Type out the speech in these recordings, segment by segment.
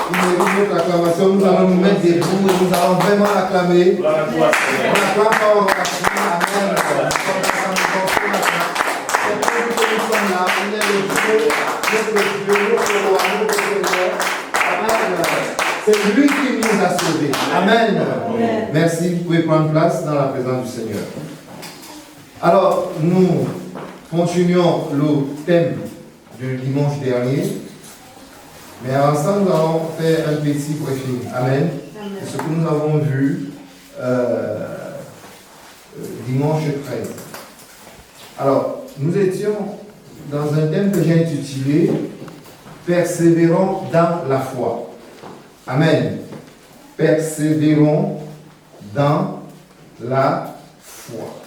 Il mérite notre acclamation. Nous allons nous mettre debout et nous allons vraiment l'acclamer. On acclame pas, on l'acclame. Amen. C'est lui qui nous a sauvés. Amen. Amen. Merci, vous pouvez prendre place dans la présence du Seigneur. Alors, nous continuons le thème du dimanche dernier. Mais avant ça, nous allons faire un petit briefing. Amen. Amen. Ce que nous avons vu dimanche 13. Alors, nous étions dans un thème que j'ai intitulé Persévérons dans la foi. Amen. Persévérons dans la foi.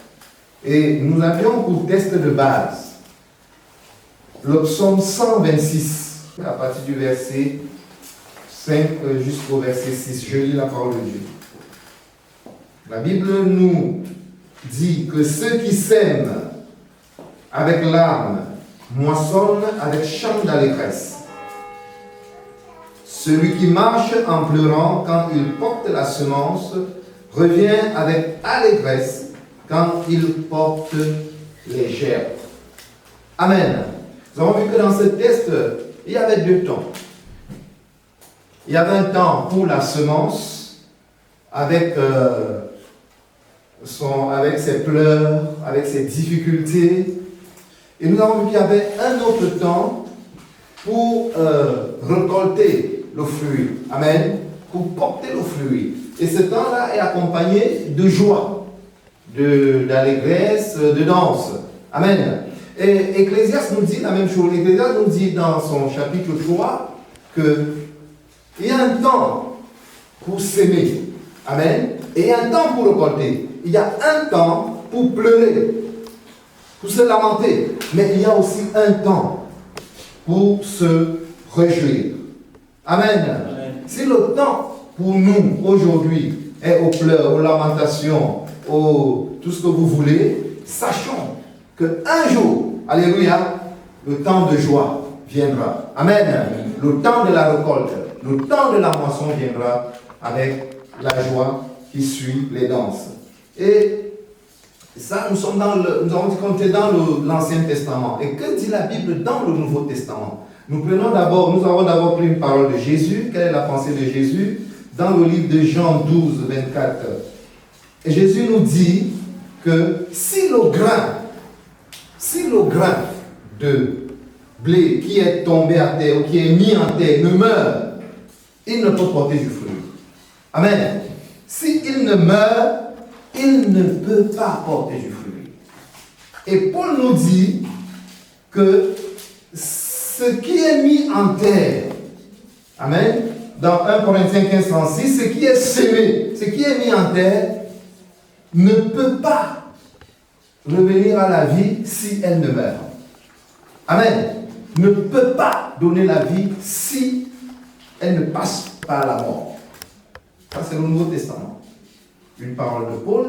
Et nous avions pour test de base le psaume 126. À partir du verset 5 jusqu'au verset 6, je lis la parole de Dieu. La Bible nous dit que ceux qui sèment avec larmes moissonnent avec chant d'allégresse. Celui qui marche en pleurant quand il porte la semence revient avec allégresse quand il porte les gerbes. Amen. Nous avons vu que dans ce test, il y avait deux temps. Il y avait un temps pour la semence, avec ses pleurs, avec ses difficultés. Et nous avons vu qu'il y avait un autre temps pour récolter le fruit. Amen. Pour porter le fruit. Et ce temps-là est accompagné de joie, d'allégresse, de danse. Amen. Et Ecclésiaste nous dit la même chose. Ecclésiaste nous dit dans son chapitre 3 qu'il y a un temps pour s'aimer. Amen. Et il y a un temps pour récolter. Il y a un temps pour pleurer, pour se lamenter. Mais il y a aussi un temps pour se réjouir. Amen. Amen. Si le temps pour nous aujourd'hui est aux pleurs, aux lamentations, tout ce que vous voulez, sachons qu'un jour, alléluia, le temps de joie viendra. Amen. Le temps de la récolte, le temps de la moisson viendra avec la joie qui suit les danses. Et ça, nous avons dit qu'on était dans l'Ancien Testament. Et que dit la Bible dans le Nouveau Testament? Nous avons d'abord pris une parole de Jésus. Quelle est la pensée de Jésus? Dans le livre de Jean 12, 24. Et Jésus nous dit que si le grain de blé qui est tombé à terre ou qui est mis en terre ne meurt, il ne peut porter du fruit. Amen. S'il ne meurt, il ne peut pas porter du fruit. Et Paul nous dit que ce qui est mis en terre, amen, dans 1 Corinthiens 15, 36, ce qui est semé, ce qui est mis en terre, ne peut pas revenir à la vie si elle ne meurt. Amen. Ne peut pas donner la vie si elle ne passe par la mort. Ça, c'est le Nouveau Testament. Une parole de Paul,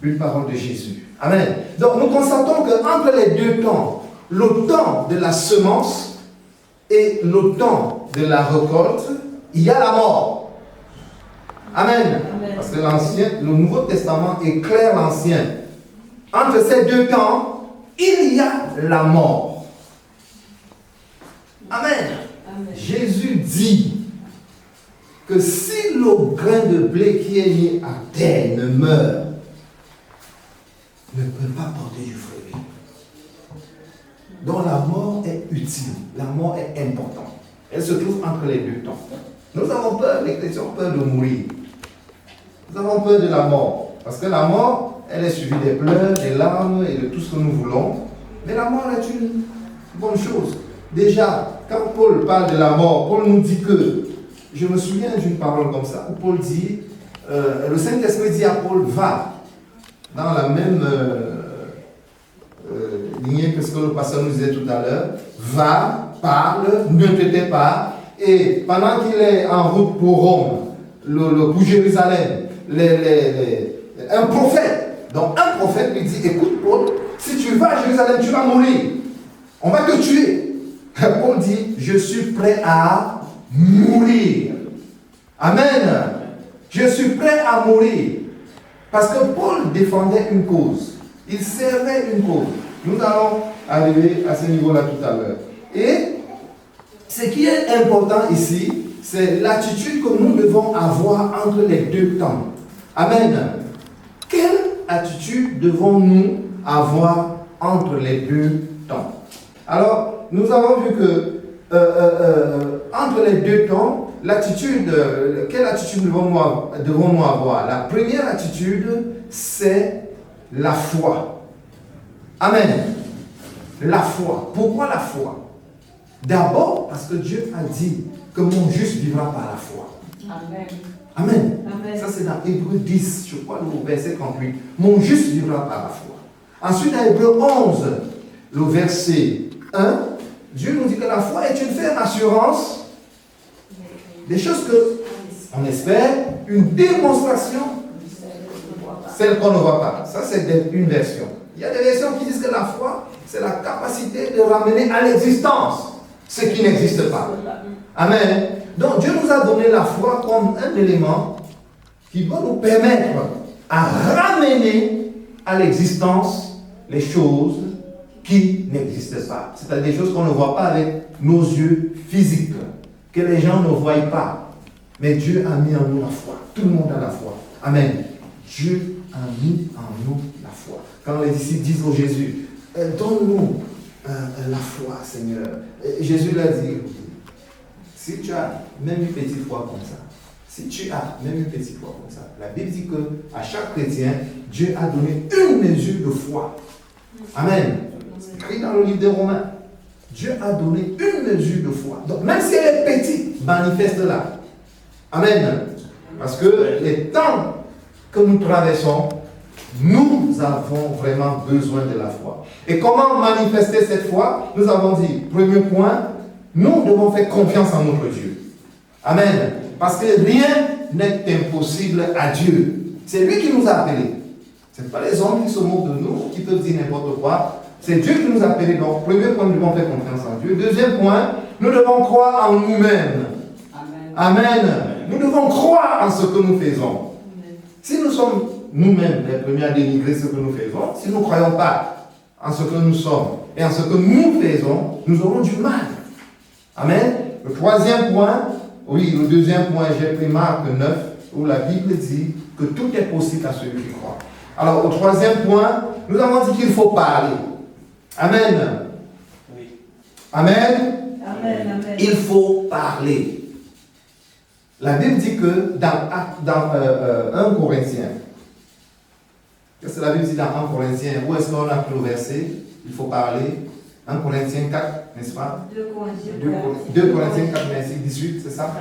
une parole de Jésus. Amen. Donc, nous constatons qu'entre les deux temps, le temps de la semence et le temps de la récolte, il y a la mort. Amen. Amen. Parce que le Nouveau Testament éclaire l'Ancien. Entre ces deux temps, il y a la mort. Amen. Amen. Jésus dit que si le grain de blé qui est mis à terre ne meurt, ne peut pas porter du fruit. Donc la mort est utile, la mort est importante. Elle se trouve entre les deux temps. Nous avons peur, les chrétiens ont peur de mourir. Nous avons peur de la mort. Parce que la mort, elle est suivie des pleurs, des larmes et de tout ce que nous voulons. Mais la mort est une bonne chose. Déjà, quand Paul parle de la mort, Paul nous dit que, je me souviens d'une parole comme ça, où Paul dit, le Saint-Esprit dit à Paul, va, dans la même lignée que ce que le pasteur nous disait tout à l'heure, va, parle, ne te tais pas, et pendant qu'il est en route pour Rome, pour Jérusalem, un prophète, donc un prophète lui dit, écoute Paul, si tu vas à Jérusalem, tu vas mourir, on va te tuer. Paul dit, je suis prêt à mourir. Amen. Je suis prêt à mourir. Parce que Paul défendait une cause. Il servait une cause. Nous allons arriver à ce niveau-là tout à l'heure. Et ce qui est important ici, c'est l'attitude que nous devons avoir entre les deux temps. Amen. Quelle attitude devons-nous avoir entre les deux temps? Alors, nous avons vu que entre les deux temps, quelle attitude devons-nous avoir? La première attitude, c'est la foi. Amen. La foi. Pourquoi la foi? D'abord, parce que Dieu a dit que mon juste vivra par la foi. Amen. Amen. Amen. Ça, c'est dans Hébreux 10, je crois, le verset 38. Mon juste vivra par la foi. Ensuite, dans Hébreux 11, le verset 1, Dieu nous dit que la foi est une ferme assurance des choses que on espère, une démonstration, celle qu'on ne voit pas. Ça, c'est une version. Il y a des versions qui disent que la foi, c'est la capacité de ramener à l'existence ce qui n'existe pas. Amen. Donc, Dieu nous a donné la foi comme un élément qui doit nous permettre à ramener à l'existence les choses qui n'existent pas. C'est-à-dire des choses qu'on ne voit pas avec nos yeux physiques, que les gens ne voient pas. Mais Dieu a mis en nous la foi. Tout le monde a la foi. Amen. Dieu a mis en nous la foi. Quand les disciples disent au Jésus, donne-nous la foi, Seigneur. Jésus leur dit, si tu as même une petite foi comme ça, si tu as même une petite foi comme ça, la Bible dit qu'à chaque chrétien, Dieu a donné une mesure de foi. Amen. C'est écrit dans le livre des Romains. Dieu a donné une mesure de foi. Donc, même si elle est petite, manifeste-la. Amen. Parce que les temps que nous traversons, nous avons vraiment besoin de la foi. Et comment manifester cette foi? Nous avons dit, premier point, nous devons faire confiance en notre Dieu. Amen. Parce que rien n'est impossible à Dieu. C'est lui qui nous a appelés. Ce n'est pas les hommes qui se moquent de nous, qui peuvent dire n'importe quoi. C'est Dieu qui nous a appelés. Donc, premier point, nous devons faire confiance en Dieu. Deuxième point, nous devons croire en nous-mêmes. Amen. Amen. Nous devons croire en ce que nous faisons. Amen. Si nous sommes nous-mêmes les premiers à dénigrer ce que nous faisons, si nous ne croyons pas en ce que nous sommes et en ce que nous faisons, nous aurons du mal. Amen. Le troisième point, le deuxième point, j'ai pris Marc 9, où la Bible dit que tout est possible à celui qui croit. Alors, au troisième point, nous avons dit qu'il faut parler. Amen. Oui. Amen. Amen. Amen. Il faut parler. La Bible dit que dans 1 Corinthiens, qu'est-ce que la Bible dit dans 1 Corinthiens? Où est-ce qu'on a pris le verset? Il faut parler. 1 Corinthiens 4, n'est-ce pas? 2 Corinthiens 4, verset 18, c'est ça?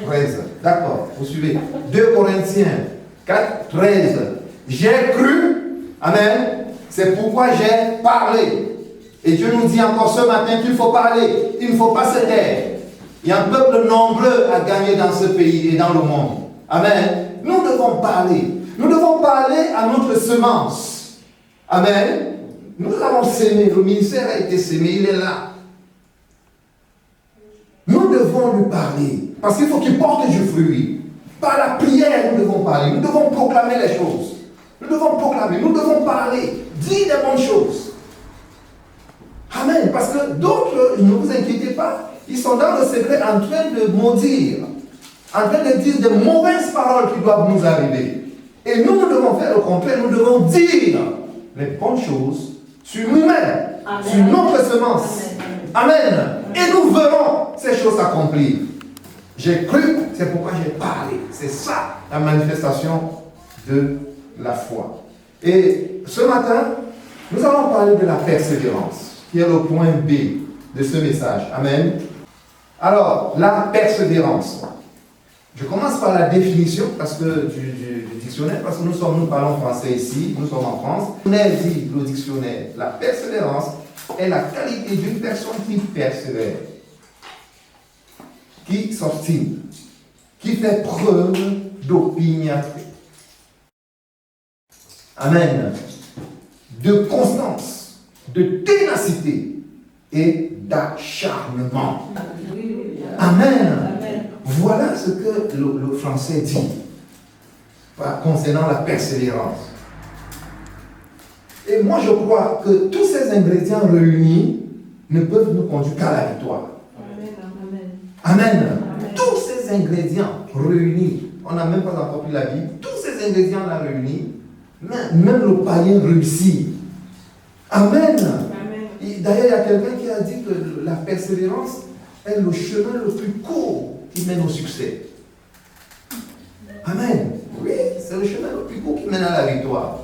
13. D'accord, vous suivez. 2 Corinthiens 4, 13. J'ai cru, amen, c'est pourquoi j'ai parlé. Et Dieu nous dit encore ce matin qu'il faut parler, il ne faut pas se taire. Il y a un peuple nombreux à gagner dans ce pays et dans le monde. Amen. Nous devons parler. Nous devons parler à notre semence. Amen. Nous avons sémé, le ministère a été sémé, il est là. Nous devons lui parler, parce qu'il faut qu'il porte du fruit. Par la prière, nous devons parler. Nous devons proclamer les choses. Nous devons proclamer, nous devons parler, dire des bonnes choses. Amen. Parce que d'autres, ne vous inquiétez pas, ils sont dans le secret en train de maudire, en train de dire des mauvaises paroles qui doivent nous arriver. Et nous devons faire le contraire, nous devons dire les bonnes choses sur nous-mêmes, sur notre semence. Amen. Amen. Et nous verrons ces choses s'accomplir. J'ai cru, c'est pourquoi j'ai parlé. C'est ça la manifestation de la foi. Et ce matin, nous allons parler de la persévérance, qui est le point B de ce message. Amen. Alors, la persévérance. Je commence par la définition parce que du dictionnaire, parce que nous parlons français ici, nous sommes en France. On a dit le dictionnaire, la persévérance est la qualité d'une personne qui persévère, qui s'obstine, qui fait preuve d'opiniâtreté. Amen. De constance, de ténacité et d'acharnement. Amen. ce que le français dit concernant la persévérance. Et moi, je crois que tous ces ingrédients réunis ne peuvent nous conduire qu'à la victoire. Amen. Amen. Tous ces ingrédients réunis, on n'a même pas encore pris la Bible, tous ces ingrédients-là réunis, même le païen réussit. Amen. D'ailleurs, il y a quelqu'un qui a dit que la persévérance est le chemin le plus court qui mène au succès. Amen. Oui, c'est le chemin le plus court qui mène à la victoire.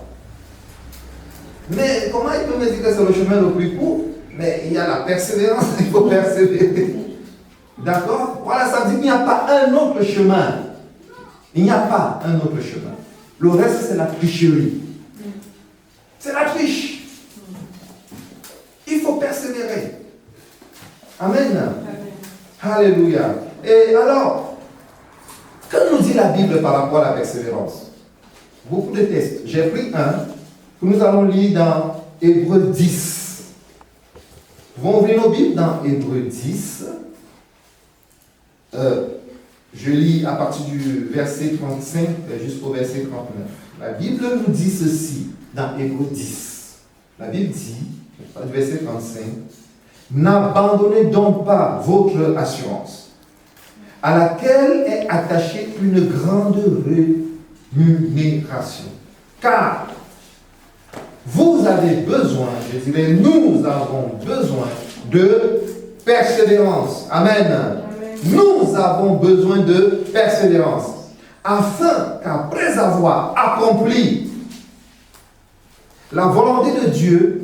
Mais comment il peut me dire que c'est le chemin le plus court? Mais il y a la persévérance, il faut persévérer. D'accord? Voilà, ça veut dire qu'il n'y a pas un autre chemin. Il n'y a pas un autre chemin. Le reste, c'est la tricherie. C'est la triche. Il faut persévérer. Amen. Alléluia. Et alors, que nous dit la Bible par rapport à la persévérance? Beaucoup de textes. J'ai pris un que nous allons lire dans Hébreux 10. Nous allons ouvrir nos Bibles dans Hébreux 10. Je lis à partir du verset 35 jusqu'au verset 39. La Bible nous dit ceci dans Hébreux 10. La Bible dit, du verset 35, n'abandonnez donc pas votre assurance, à laquelle est attachée une grande rémunération. Car vous avez besoin, je dirais, nous avons besoin de persévérance. Amen. Nous avons besoin de persévérance, afin qu'après avoir accompli la volonté de Dieu,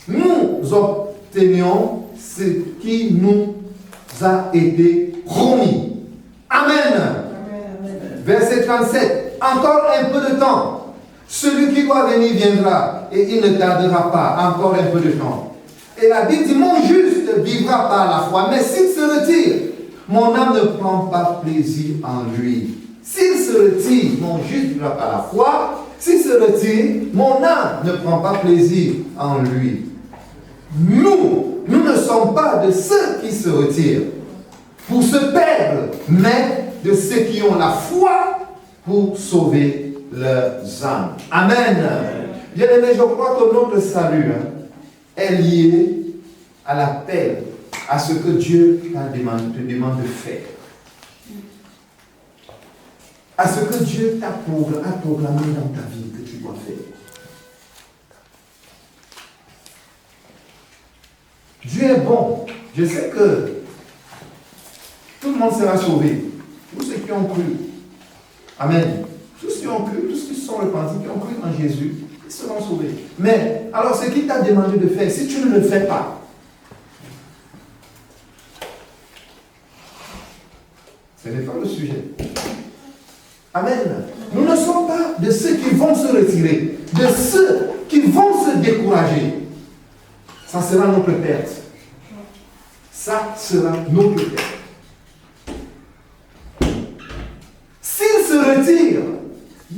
nous obtenions ce qui nous a été promis. Amen. Verset 37. Encore un peu de temps. Celui qui doit venir viendra et il ne tardera pas. Encore un peu de temps. Et la Bible dit, mon juste vivra par la foi. Mais s'il se retire, mon âme ne prend pas plaisir en lui. S'il se retire, mon juste vivra par la foi. S'il se retire, mon âme ne prend pas plaisir en lui. Nous ne sommes pas de ceux qui se retirent pour se perdre, mais de ceux qui ont la foi pour sauver leurs âmes. Amen. Bien-aimés, je crois que notre salut est lié à l'appel, à ce que Dieu te demande de faire. À ce que Dieu t'a proclamé dans ta vie que tu dois faire. Dieu est bon. Je sais que tout le monde sera sauvé. Tous ceux qui ont cru. Amen. Tous ceux qui ont cru, tous ceux qui sont repentis, qui ont cru en Jésus, ils seront sauvés. Mais, alors ce qu'il t'a demandé de faire, si tu ne le fais pas, ce n'est pas le sujet. Amen. Nous ne sommes pas de ceux qui vont se retirer, de ceux qui vont se décourager. Ça sera notre perte. Ça sera notre perte. S'il se retire,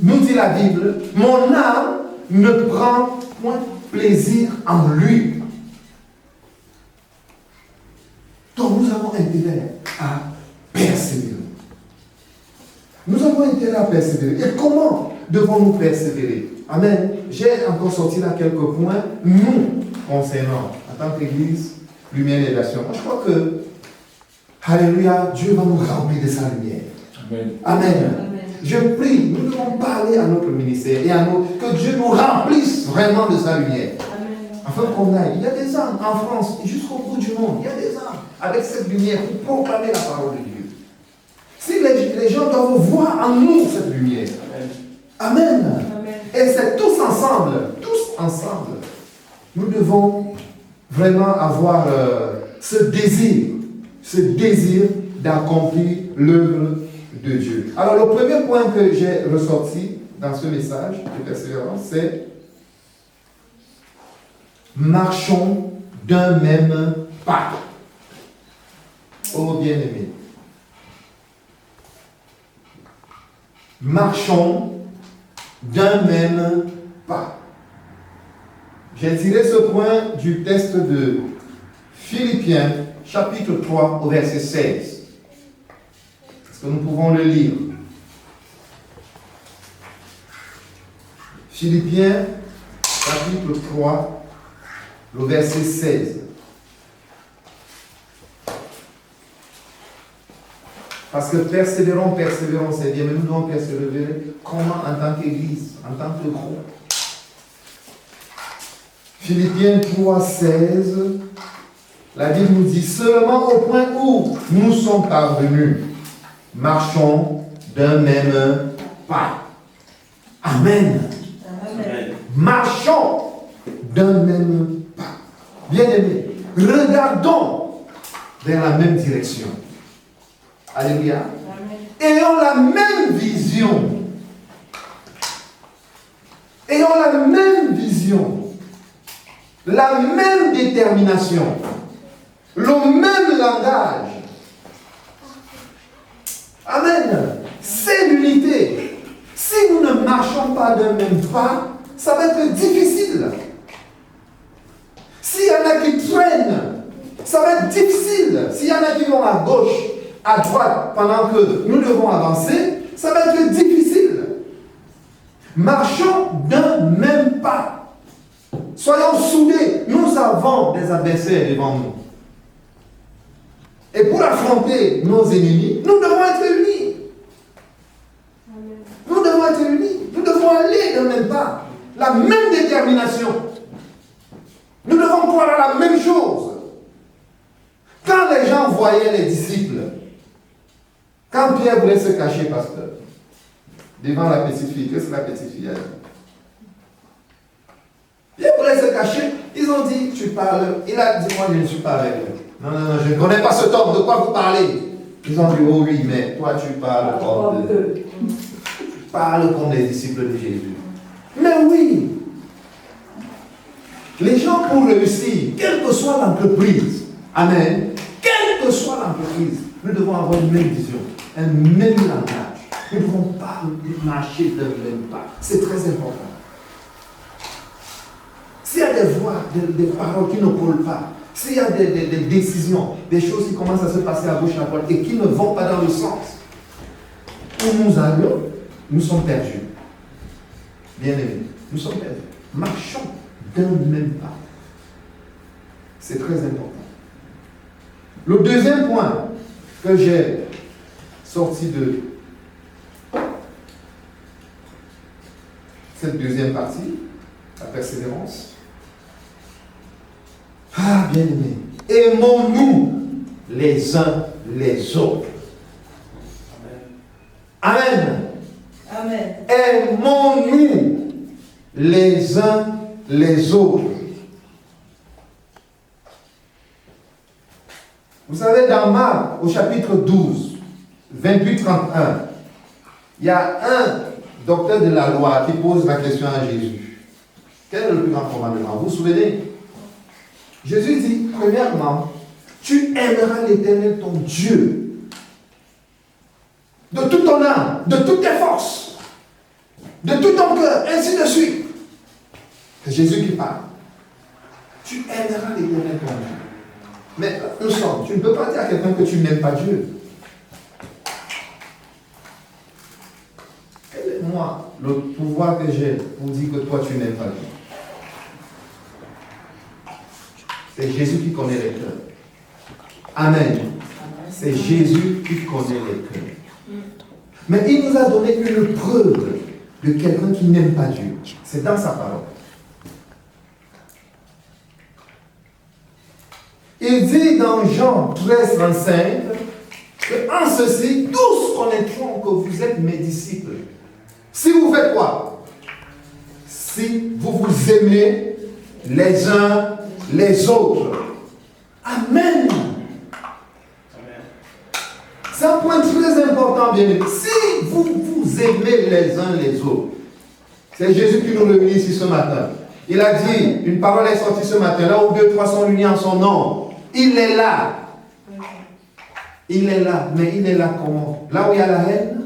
nous dit la Bible, mon âme ne prend point plaisir en lui. Donc nous avons intérêt à persévérer. Nous avons intérêt à persévérer. Et comment devons-nous persévérer? Amen. J'ai encore sorti là quelques points, nous, concernant, en tant qu'Église, lumière et nation. Je crois que, alléluia, Dieu va nous remplir de sa lumière. Amen. Amen. Je prie, nous devons parler à notre ministère et à que Dieu nous remplisse vraiment de sa lumière. Amen. Afin qu'on aille. Il y a des âmes en France et jusqu'au bout du monde. Il y a des âmes avec cette lumière pour proclamer la parole de Dieu. Si les gens doivent voir en nous cette lumière. Amen. Amen. Amen. Et c'est tous ensemble, nous devons vraiment avoir ce désir d'accomplir l'œuvre de Dieu. Alors le premier point que j'ai ressorti dans ce message de persévérance, c'est marchons d'un même pas. Oh bien-aimé. Marchons d'un même pas. J'ai tiré ce point du texte de Philippiens, chapitre 3, au verset 16. que nous pouvons le lire. Philippiens, chapitre 3, le verset 16. Parce que persévérons, c'est bien, mais nous devons persévérer. Comment en tant qu'Église, en tant que groupe? Philippiens 3, 16. La Bible nous dit, seulement au point où nous sommes parvenus, marchons d'un même pas. Amen. Amen. Marchons d'un même pas. Bien-aimés, regardons vers la même direction. Alléluia. Ayons la même vision. Ayons la même vision. La même détermination. Le même langage. Amen. C'est l'unité. Si nous ne marchons pas d'un même pas, ça va être difficile. S'il y en a qui traînent, ça va être difficile. S'il y en a qui vont à gauche, à droite, pendant que nous devons avancer, ça va être difficile. Marchons d'un même pas. Soyons soudés. Nous avons des adversaires devant nous. Et pour affronter nos ennemis, nous devons être unis. Nous devons être unis. Nous devons aller d'un même pas. La même détermination. Nous devons croire à la même chose. Quand les gens voyaient les disciples, quand Pierre voulait se cacher, pasteur, devant la petite fille, qu'est-ce que la petite fille a dit? Pierre voulait se cacher, ils ont dit, tu parles. Il a dit, moi je ne suis pas avec eux. Non, je ne connais pas cet homme, de quoi vous parlez? Ils ont dit, oh oui, mais toi tu parles comme tu parles comme les disciples de Jésus. Mais oui, les gens pour réussir, quelle que soit l'entreprise, amen, quelle que soit l'entreprise, nous devons avoir une même vision, un même langage. Nous ne devons pas marcher d'un même pas. C'est très important. S'il y a des voix, des paroles qui ne collent pas, s'il y a des décisions, des choses qui commencent à se passer à gauche, à droite et qui ne vont pas dans le sens où nous allons, nous sommes perdus. Bien-aimés, nous sommes perdus. Marchons d'un même pas. C'est très important. Le deuxième point que j'ai sorti de cette deuxième partie, la persévérance. Ah, bien-aimés, aimons-nous les uns les autres. Amen. Amen. Aimons-nous les uns les autres. Vous savez, dans Marc, au chapitre 12, 28-31, il y a un docteur de la loi qui pose la question à Jésus. Quel est le plus grand commandement? Vous vous souvenez? Jésus dit, premièrement, tu aimeras l'Éternel ton Dieu de toute ton âme, de toutes tes forces, de tout ton cœur, ainsi de suite. C'est Jésus qui parle. Tu aimeras l'Éternel ton Dieu. Mais tu ne peux pas dire à quelqu'un que tu n'aimes pas Dieu. Quel est, moi, le pouvoir que j'ai pour dire que toi tu n'aimes pas Dieu? C'est Jésus qui connaît les cœurs. Amen. C'est Jésus qui connaît les cœurs. Mais il nous a donné une preuve de quelqu'un qui n'aime pas Dieu. C'est dans sa parole. Il dit dans Jean 13, 35 que en ceci, tous connaîtront que vous êtes mes disciples. Si vous faites quoi? Si vous vous aimez les uns les autres. Amen. C'est un point très important, bien aimé. Si vous vous aimez les uns les autres, c'est Jésus qui nous réunit ici ce matin. Il a dit, une parole est sortie ce matin, là où 2, 3 sont unis en son nom. Il est là. Il est là. Mais il est là comment? Là où il y a la haine,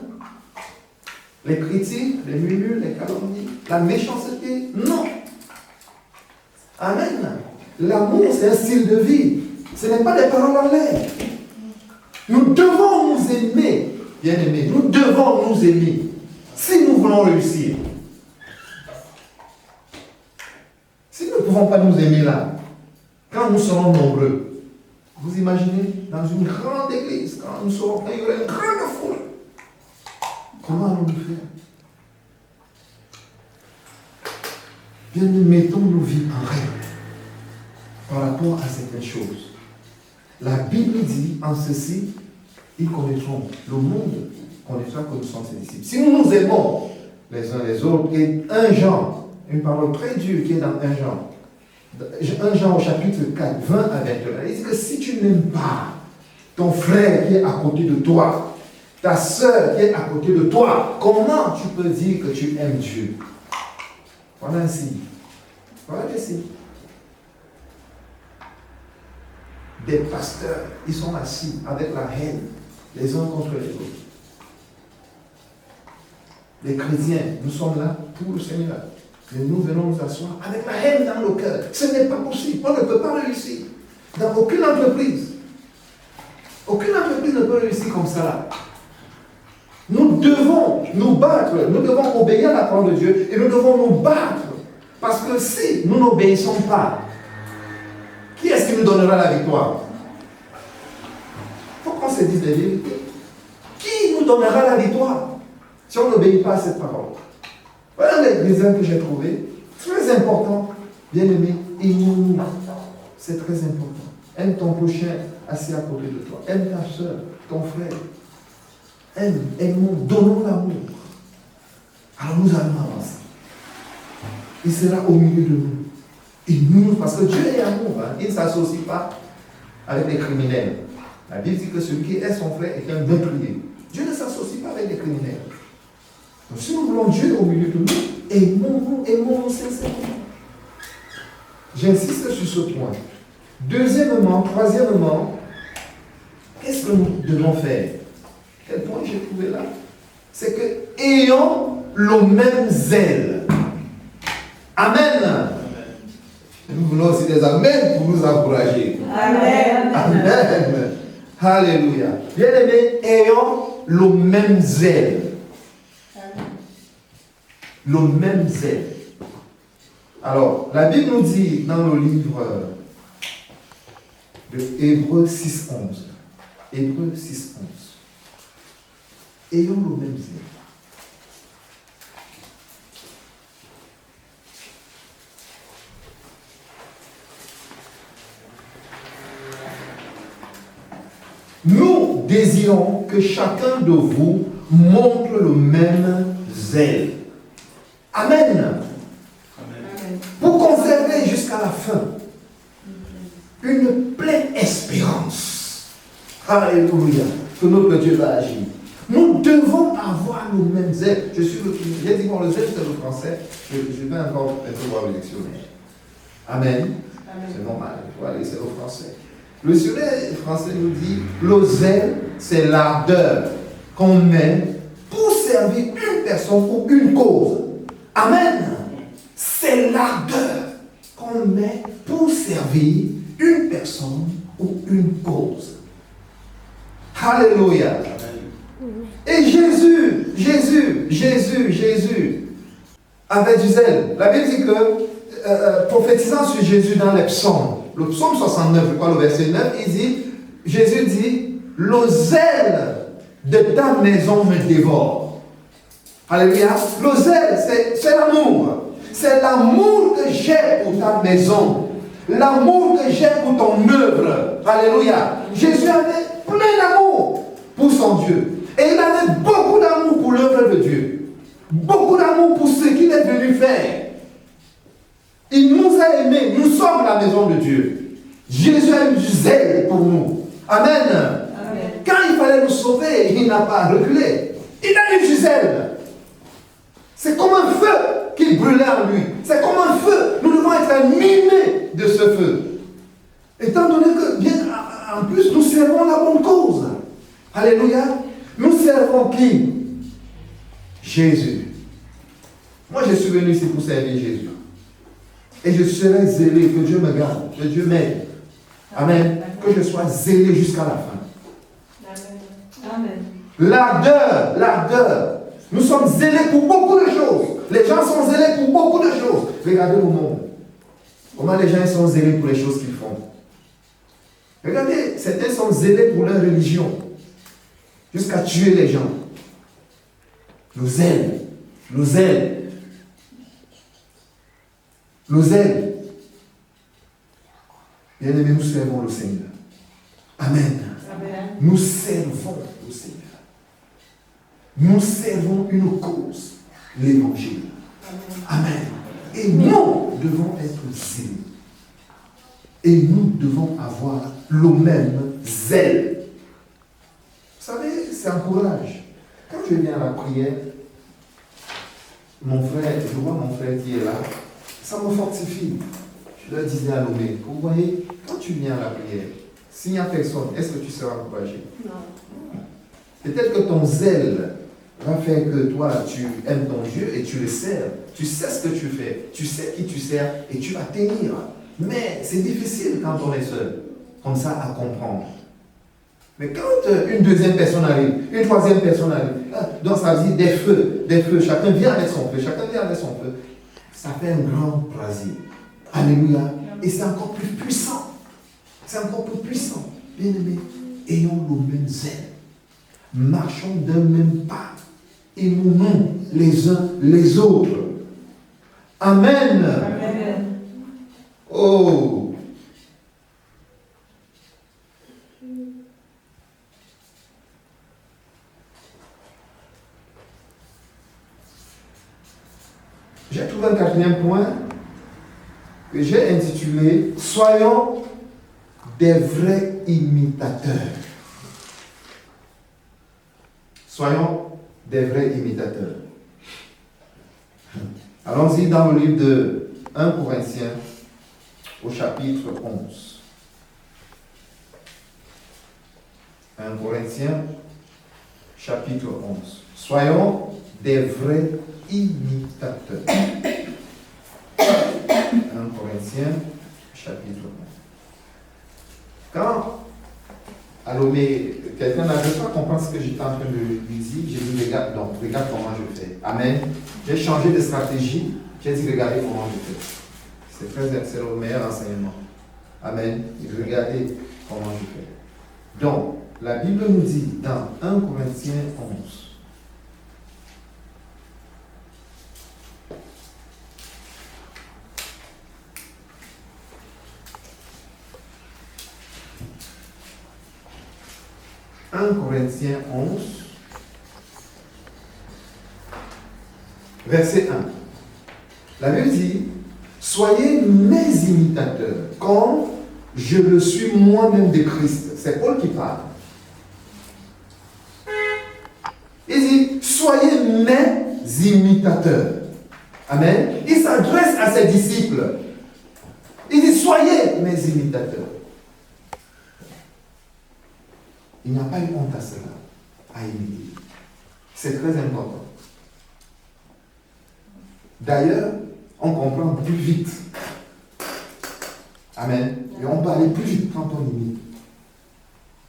les critiques, les murmures, les calomnies, la méchanceté. Non. Amen. L'amour, c'est un style de vie. Ce n'est pas des paroles en l'air. Nous devons nous aimer bien-aimés, nous devons nous aimer si nous voulons réussir. Si nous ne pouvons pas nous aimer là, quand nous serons nombreux, vous imaginez, dans une grande église, quand il y aura une grande foule, comment allons-nous faire? Bien, nous mettons nos vies en règle par rapport à certaines choses. La Bible dit en ceci, ils connaîtront, le monde connaîtra que nous sommes ses disciples. Si nous nous aimons les uns les autres, et 1 Jean, une parole très dure qui est dans 1 Jean au chapitre 4, 20 à 21, il dit que si tu n'aimes pas ton frère qui est à côté de toi, ta soeur qui est à côté de toi, comment tu peux dire que tu aimes Dieu? Voilà un signe. Voilà un signe. Des pasteurs, ils sont assis avec la haine les uns contre les autres. Les chrétiens, nous sommes là pour le Seigneur. Et nous venons nous asseoir avec la haine dans le cœur. Ce n'est pas possible. On ne peut pas réussir. Dans aucune entreprise. Aucune entreprise ne peut réussir comme ça là. Nous devons nous battre. Nous devons obéir à la parole de Dieu. Et nous devons nous battre. Parce que si nous n'obéissons pas, qui est-ce qui nous donnera la victoire? Il faut qu'on se dise la vérité. Qui nous donnera la victoire si on n'obéit pas à cette parole? Voilà les exemples que j'ai trouvés. Très important. Bien-aimé, aimons-nous. C'est très important. Aime ton prochain assis à côté de toi. Aime ta soeur, ton frère. Aimons, donnons l'amour. Alors nous allons avancer. Il sera au milieu de nous. Et nous, parce que Dieu est amour, hein, il ne s'associe pas avec les criminels. La Bible dit que celui qui est son frère est un meurtrier. Dieu ne s'associe pas avec les criminels. Donc si nous voulons Dieu au milieu de nous, aimons-nous sincèrement. J'insiste sur ce point. Deuxièmement, troisièmement, qu'est-ce que nous devons faire? Quel point j'ai trouvé là? C'est que ayons le même zèle. Amen. Nous voulons aussi des amens pour nous encourager. Amen. Amen. Alléluia. Bien-aimés, ayons le même zèle. Le même zèle. Alors, la Bible nous dit dans le livre de Hébreux 6.11. Hébreux 6.11. Ayons le même zèle. Nous désirons que chacun de vous montre le même zèle. Amen. Amen. Pour conserver jusqu'à la fin une pleine espérance. Alléluia. Que notre Dieu va agir. Nous devons avoir le même zèle. J'ai dit bon, le zèle c'est le français. Je vais encore un peu voir le dictionnaire. Amen. Amen. C'est normal. Il faut aller, c'est le français. Le dictionnaire français nous dit le zèle, c'est l'ardeur qu'on met pour servir une personne ou une cause. Amen. C'est l'ardeur qu'on met pour servir une personne ou une cause. Alléluia. Et Jésus avait du zèle. La Bible dit que, prophétisant sur Jésus dans les psaumes, le psaume 69, je crois le verset 9, il dit, Jésus dit, le zèle de ta maison me dévore. Alléluia. Le zèle, c'est l'amour. C'est l'amour que j'ai pour ta maison. L'amour que j'ai pour ton œuvre. Alléluia. Jésus avait plein d'amour pour son Dieu. Et il avait beaucoup d'amour pour l'œuvre de Dieu. Beaucoup d'amour pour ce qu'il est venu faire. Il nous a aimés. Nous sommes la maison de Dieu. Jésus a eu du zèle pour nous. Amen. Amen. Quand il fallait nous sauver, il n'a pas reculé. Il a eu du zèle. C'est comme un feu qui brûlait en lui. C'est comme un feu. Nous devons être animés de ce feu. Étant donné que, bien, en plus, nous servons la bonne cause. Alléluia. Nous servons qui? Jésus. Moi, je suis venu ici pour servir Jésus. Et je serai zélé, que Dieu me garde, que Dieu m'aide. Amen. Que je sois zélé jusqu'à la fin. Amen. L'ardeur, l'ardeur. Nous sommes zélés pour beaucoup de choses. Les gens sont zélés pour beaucoup de choses. Regardez le monde. Comment les gens sont zélés pour les choses qu'ils font. Regardez, certains sont zélés pour leur religion. Jusqu'à tuer les gens. Le zèle. Le zèle. Le zèle. Bien-aimés, nous servons le Seigneur. Amen. Amen. Nous servons le Seigneur. Nous servons une cause, l'évangile. Amen. Et nous devons être zélés. Et nous devons avoir le même zèle. Vous savez, c'est un courage. Quand je viens à la prière, mon frère, je vois mon frère qui est là, ça me fortifie. Je leur disais à Lomé, vous voyez, quand tu viens à la prière, s'il n'y a personne, est-ce que tu seras encouragé? Non. Peut-être que ton zèle va faire que toi, tu aimes ton Dieu et tu le sers. Tu sais ce que tu fais, tu sais qui tu sers et tu vas tenir. Mais c'est difficile quand on est seul, comme ça, à comprendre. Mais quand une deuxième personne arrive, une troisième personne arrive, dans sa vie, des feux, chacun vient avec son feu, ça fait un grand brasier. Alléluia. Et c'est encore plus puissant. C'est encore plus puissant. Bien-aimés, ayons le même zèle. Marchons d'un même pas. Aimons-nous les uns les autres. Amen. Amen. Oh. J'ai trouvé un quatrième point que j'ai intitulé « Soyons des vrais imitateurs ». Soyons des vrais imitateurs. Allons-y dans le livre de 1 Corinthiens au chapitre 11. 1 Corinthiens chapitre 11. Soyons des vrais imitateurs. 1 Corinthiens chapitre 11. Quand Alomé, quelqu'un n'arrive pas à comprendre ce que j'étais en train de lui dire, j'ai dit regarde comment je fais. Amen. J'ai changé de stratégie, j'ai dit regardez comment je fais. C'est le meilleur enseignement. Amen. Et regardez comment je fais. Donc, la Bible nous dit dans 1 Corinthiens 11. « 1 Corinthiens 11, verset 1. La Bible dit, « Soyez mes imitateurs, comme je le suis moi-même de Christ. » C'est Paul qui parle. Il dit, « Soyez mes imitateurs. » Amen. Il s'adresse à ses disciples. Il dit, « Soyez mes imitateurs. » Il n'y a pas eu honte à cela, à imiter. C'est très important. D'ailleurs, on comprend plus vite. Amen. Et on peut aller plus vite quand on imite.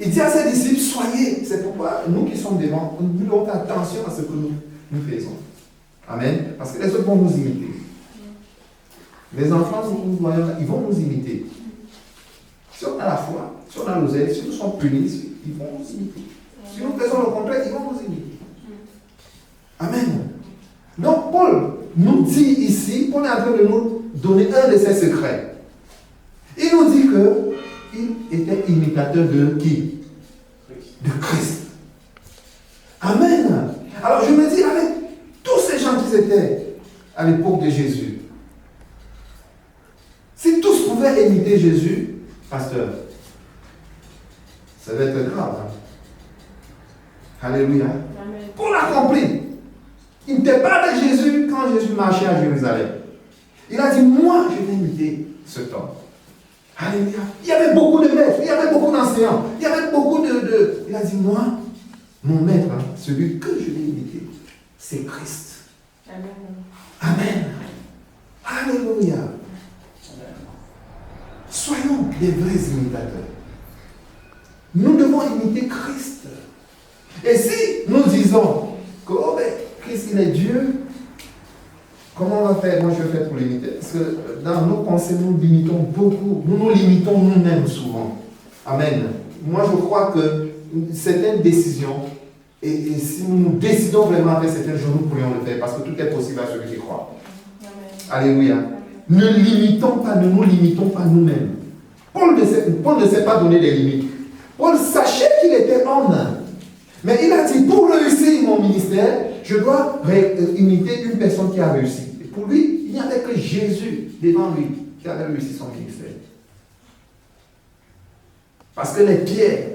Il dit à ses disciples, soyez. C'est pourquoi nous qui sommes devant, nous devons faire attention à ce que nous faisons. Amen. Parce que les autres vont nous imiter. Les enfants, nous voyons, ils vont nous imiter. Si on a la foi, si on a l'oseille, si nous sommes punis, ils vont nous imiter. Si nous faisons le contraire, ils vont nous imiter. Amen. Donc Paul nous dit ici, Paul est en train de nous donner un de ses secrets. Il nous dit qu'il était imitateur de qui? De Christ. Amen. Alors je me dis, avec tous ces gens qui étaient à l'époque de Jésus, si tous pouvaient imiter Jésus, pasteur, ça va être grave. Hein? Alléluia. Amen. Paul a compris. Il n'était pas de Jésus quand Jésus marchait à Jérusalem. Il a dit, moi, je vais imiter cet homme. Alléluia. Il y avait beaucoup de maîtres, il y avait beaucoup d'enseignants, il y avait beaucoup de... Il a dit, moi, mon maître, hein, celui que je vais imiter, c'est Christ. Amen. Amen. Alléluia. Soyons des vrais imitateurs. Nous devons imiter Christ. Et si disons que oh, ben, Christ il est Dieu, comment on va faire? Moi je vais faire pour l'imiter. Parce que dans nos pensées, nous limitons beaucoup. Nous nous limitons nous-mêmes souvent. Amen. Moi je crois que certaines décisions, et si nous décidons vraiment de faire certaines choses, nous pourrions le faire. Parce que tout est possible à celui qui croit. Amen. Alléluia. Ne limitons pas, ne nous limitons pas nous-mêmes. Paul ne s'est pas donné des limites. Paul sachait qu'il était homme. Mais il a dit, pour réussir mon ministère, je dois imiter une personne qui a réussi. Et pour lui, il n'y avait que Jésus devant lui qui avait réussi son ministère. Parce que les Pierre,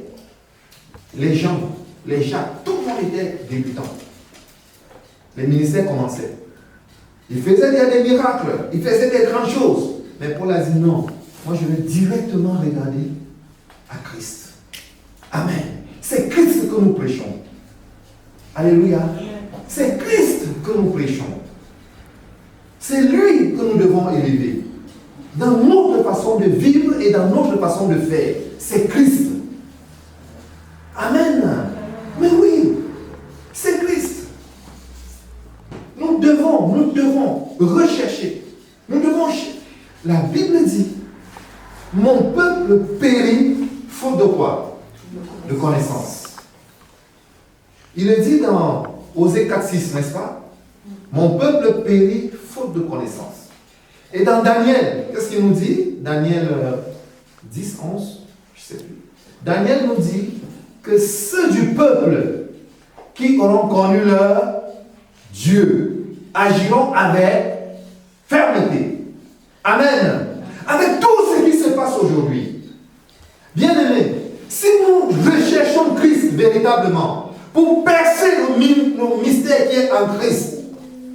les Jean, les Jacques, tout le monde était débutant. Les ministères commençaient. Il faisait des miracles, il faisait des grandes choses. Mais Paul a dit non, moi je vais directement regarder à Christ. Amen. C'est Christ que nous prêchons. Alléluia. C'est Christ que nous prêchons. C'est lui que nous devons élever. Dans notre façon de vivre et dans notre façon de faire. C'est Christ. Amen. Mais oui, c'est Christ. Nous devons rechercher. Nous devons chercher. La Bible dit, mon peuple périt faute de quoi? De connaissance. Il est dit dans Osée 4:6, n'est-ce pas? Mon peuple périt faute de connaissance. Et dans Daniel, qu'est-ce qu'il nous dit? Daniel 10, 11, je ne sais plus. Daniel nous dit que ceux du peuple qui auront connu leur Dieu agiront avec fermeté. Amen. Avec tout ce qui se passe aujourd'hui. Bien-aimés, si nous recherchons Christ véritablement pour percer le mystère qui est en Christ,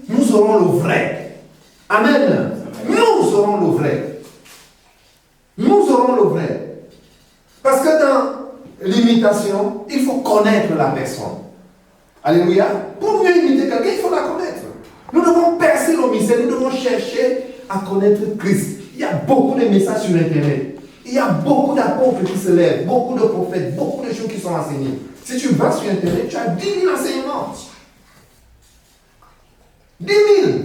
nous aurons le vrai. Amen. Nous aurons le vrai. Nous aurons le vrai. Parce que dans l'imitation, il faut connaître la personne. Alléluia. Pour mieux imiter quelqu'un, il faut la connaître. Nous devons percer le mystère, nous devons chercher à connaître Christ. Il y a beaucoup de messages sur Internet. Il y a beaucoup d'apôtres qui se lèvent, beaucoup de prophètes, beaucoup de choses qui sont enseignées. Si tu vas sur Internet, tu as 10 000 enseignements. 10 000.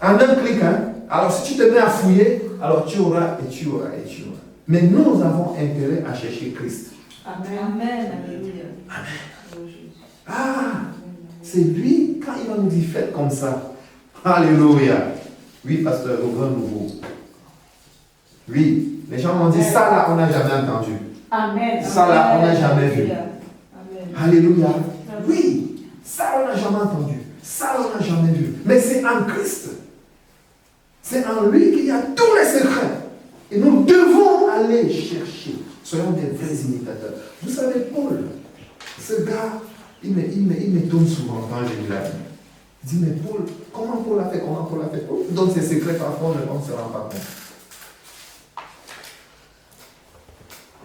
En un clic, hein. Alors si tu te mets à fouiller, alors tu auras et tu auras et tu auras. Mais nous avons intérêt à chercher Christ. Amen. Amen. Alléluia. Amen. Ah, c'est lui, quand il va nous dire faites comme ça. Alléluia. Oui, pasteur, au grand nouveau. Oui, les gens m'ont dit ça là, on n'a jamais entendu. Amen. Ça là, on n'a jamais vu. Amen. Alléluia. Oui, ça on n'a jamais entendu. Ça on n'a jamais vu. Mais c'est en Christ. C'est en lui qu'il y a tous les secrets. Et nous devons aller chercher. Soyons des vrais imitateurs. Vous savez, Paul, ce gars, il m'étonne souvent quand je lis la Bible. Il dit, mais Paul, comment Paul a fait? Comment Paul a fait? Paul donne ses secrets, parfois on ne se rend pas compte.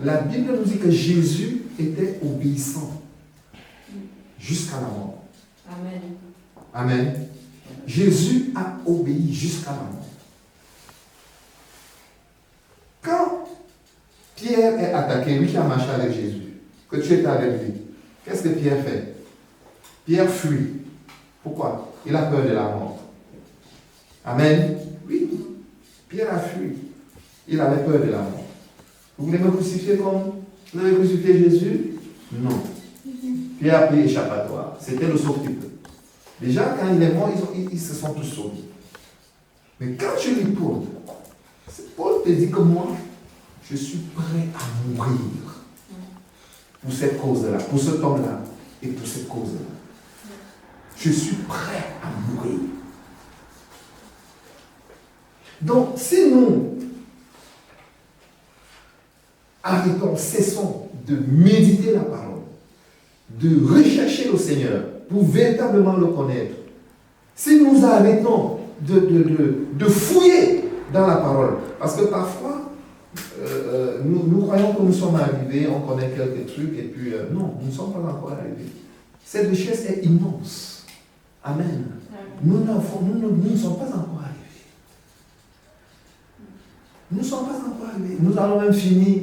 La Bible nous dit que Jésus était obéissant jusqu'à la mort. Amen. Amen. Jésus a obéi jusqu'à la mort. Quand Pierre est attaqué, lui qui a marché avec Jésus, que tu étais avec lui, qu'est-ce que Pierre fait? Pierre fuit. Pourquoi? Il a peur de la mort. Amen. Oui. Pierre a fui. Il avait peur de la mort. Vous voulez me crucifier comme vous avez crucifié Jésus? Non. Pierre a pris échappatoire. C'était le sauve-type. Déjà, quand il est mort, ils se sont tous sauvés. Mais quand tu lis Paul, Paul te dit que moi, je suis prêt à mourir pour cette cause-là, pour cet homme-là et pour cette cause-là. Je suis prêt à mourir. Donc, si nous arrêtons, cessons de méditer la parole, de rechercher le Seigneur pour véritablement le connaître, si nous arrêtons de fouiller dans la parole, parce que parfois, nous croyons que nous sommes arrivés, on connaît quelques trucs, et puis non, nous ne sommes pas encore arrivés. Cette richesse est immense. Amen. Nous ne sommes pas encore arrivés. Nous ne sommes pas encore arrivés. Nous allons même finir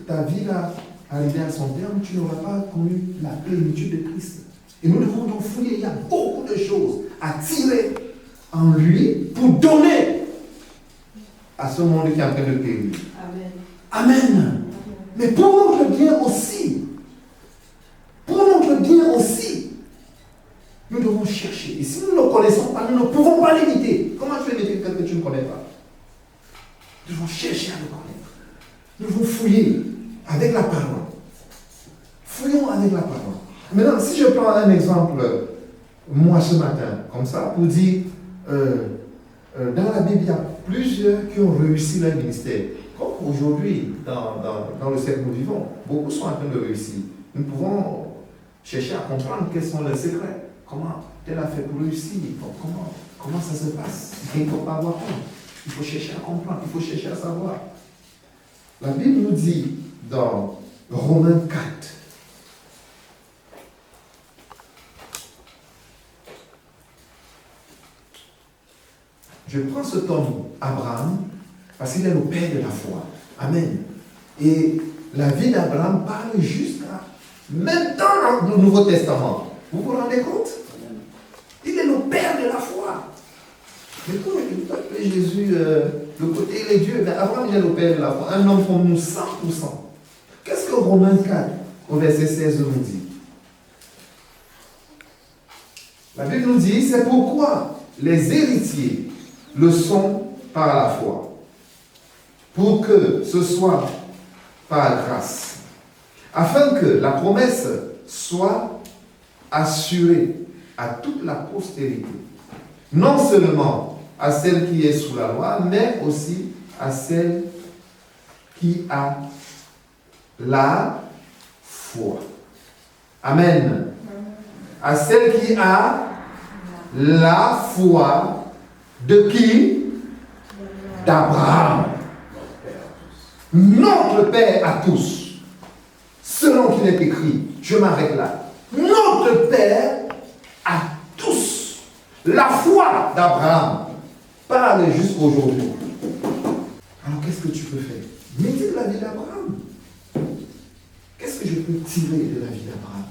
ta vie là, arriver à son terme, tu n'auras pas connu la plénitude de Christ. Et nous devons donc fouiller. Il y a beaucoup de choses à tirer en lui pour donner à ce monde qui est en train de périr. Amen. Amen. Mais pour notre bien aussi, nous devons chercher. Et si nous ne le connaissons pas, nous ne pouvons pas l'imiter. Comment tu veux imiter quelqu'un que tu ne connais pas? Nous devons chercher à le connaître. Nous devons fouiller avec la parole. Fouillons avec la parole. Maintenant, si je prends un exemple, moi ce matin, comme ça, pour dire, dans la Bible, il y a plusieurs qui ont réussi leur ministère. Comme aujourd'hui, dans le siècle où nous vivons, beaucoup sont en train de réussir. Nous pouvons chercher à comprendre quels sont leurs secrets. Comment tel a fait pour réussir? Comment ça se passe? Il ne faut pas avoir honte. Il faut chercher à comprendre, il faut chercher à savoir. La Bible nous dit dans Romains 4, je prends ce homme, Abraham, parce qu'il est le père de la foi. Amen. Et la vie d'Abraham parle jusqu'à, même dans le Nouveau Testament. Vous vous rendez compte? Il est le père de la foi. Mais pour Jésus, le côté, il est Dieu. Mais Abraham, il est le père de la foi. Un homme comme nous, 100%. Qu'est-ce que Romains 4, au verset 16, nous dit? La Bible nous dit, c'est pourquoi les héritiers le sont par la foi, pour que ce soit par grâce, afin que la promesse soit assurée à toute la postérité, non seulement à celle qui est sous la loi, mais aussi à celle qui a la foi. Amen. À celle qui a la foi de qui? D'Abraham. Notre Père à tous. Selon qu'il est écrit, je m'arrête là. Notre Père à tous. La foi d'Abraham parle jusqu'aujourd'hui. Alors qu'est-ce que tu peux faire? Médite la vie d'Abraham. Qu'est-ce que je peux tirer de la vie d'Abraham?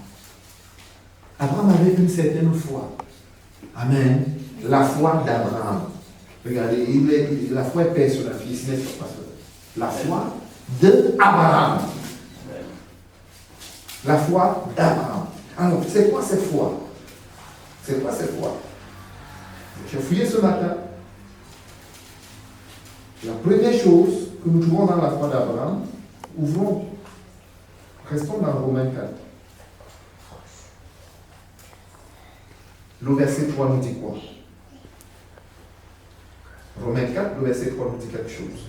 Abraham avait une certaine foi. Amen. La foi d'Abraham. Regardez, la foi est paix sur la fille, ce n'est pas ça. La foi d'Abraham. La foi d'Abraham. Alors, c'est quoi cette foi? C'est quoi cette foi? J'ai fouillé ce matin. La première chose que nous trouvons dans la foi d'Abraham, restons dans Romains 4. Le verset 3 nous dit quoi? Romains 4, le verset 3 nous dit quelque chose.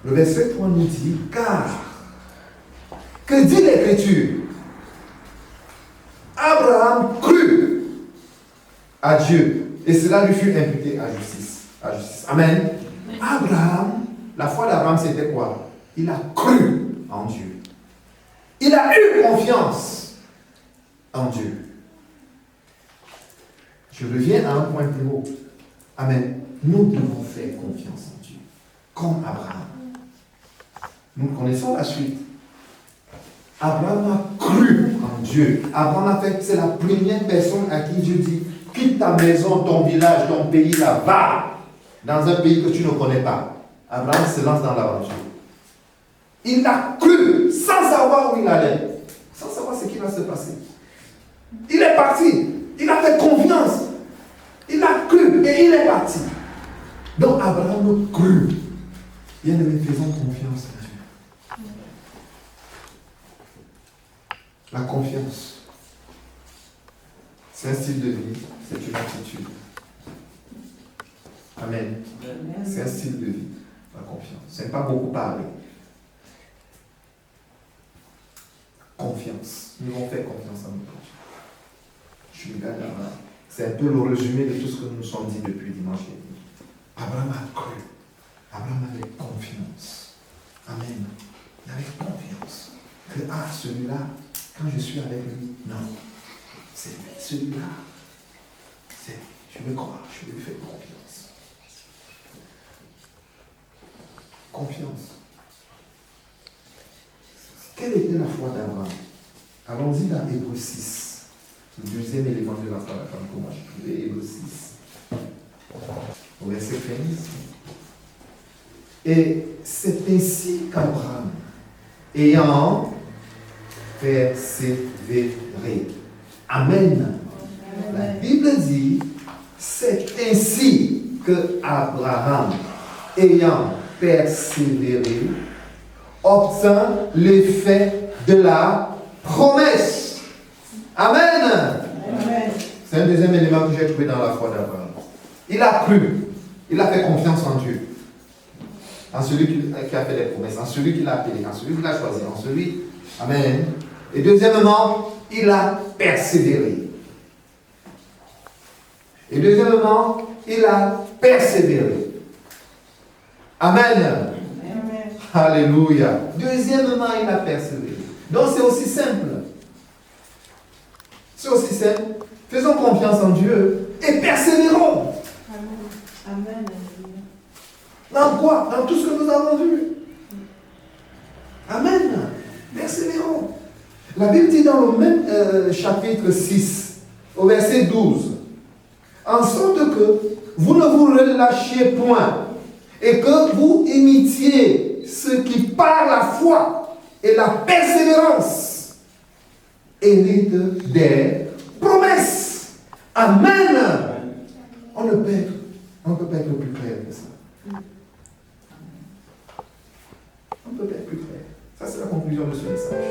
Le verset 3 nous dit, car, que dit l'Écriture? Abraham crut à Dieu, et cela lui fut imputé à justice. Amen. Abraham, la foi d'Abraham, c'était quoi? Il a cru en Dieu. Il a eu confiance en Dieu. Je reviens à un point plus haut. Amen. Nous devons faire confiance en Dieu. Comme Abraham. Nous connaissons la suite. Abraham a cru en Dieu. Abraham a fait, c'est la première personne à qui Dieu dit, quitte ta maison, ton village, ton pays, là, va dans un pays que tu ne connais pas. Abraham se lance dans l'aventure. Il a cru sans savoir où il allait, sans savoir ce qui va se passer. Il est parti. Il a fait confiance. Il a cru et il est parti. Donc Abraham crut. Bien-aimés, faisons confiance à Dieu. La confiance, c'est un style de vie, c'est une attitude. Amen. C'est un style de vie, la confiance. Ce n'est pas beaucoup parler. Confiance. Nous devons faire confiance à notre Dieu. Je suis là. C'est un peu le résumé de tout ce que nous nous sommes dit depuis dimanche dernier. Abraham a cru. Abraham avait confiance. Amen. Il avait confiance. Que, celui-là, quand je suis avec lui, non. C'est celui-là. Je vais croire, je vais lui faire confiance. Confiance. Quelle était la foi d'Abraham? Allons-y dans Hébreux 6. Le deuxième élément de la foi d'Abraham, comment je trouvais Hébreux 6. Au verset 15. Et c'est ainsi qu'Abraham, ayant persévéré. Amen. La Bible dit, c'est ainsi que Abraham, ayant persévéré, obtint l'effet de la promesse. Amen. Amen. C'est un deuxième élément que j'ai trouvé dans la foi d'Abraham. Il a cru, il a fait confiance en Dieu, en celui qui a fait les promesses, en celui qui l'a appelé, en celui qui l'a choisi, en celui. Amen. Et deuxièmement, il a persévéré. Et deuxièmement, il a persévéré. Amen. Amen. Alléluia. Deuxièmement, il a persévéré. Donc c'est aussi simple. C'est aussi simple. Faisons confiance en Dieu et persévérons. Amen. Dans quoi? Dans tout ce que nous avons vu. Amen. Persévérons. La Bible dit dans le même chapitre 6, au verset 12, en sorte que vous ne vous relâchiez point et que vous imitiez ceux qui par la foi et la persévérance héritent des promesses. Amen. On ne peut pas être plus clair que ça. On ne peut pas être plus clair. Ça, c'est la conclusion de ce message.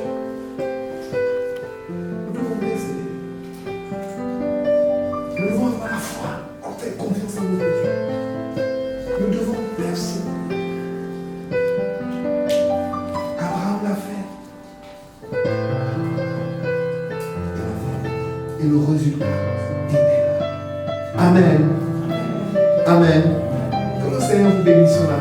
Nous devons persévérer. Nous devons avoir la foi. On fait confiance en notre Dieu. Nous devons persévérer. Abraham l'a fait. Et le résultat était là. Amen. Amen. Que le Seigneur vous bénisse sur la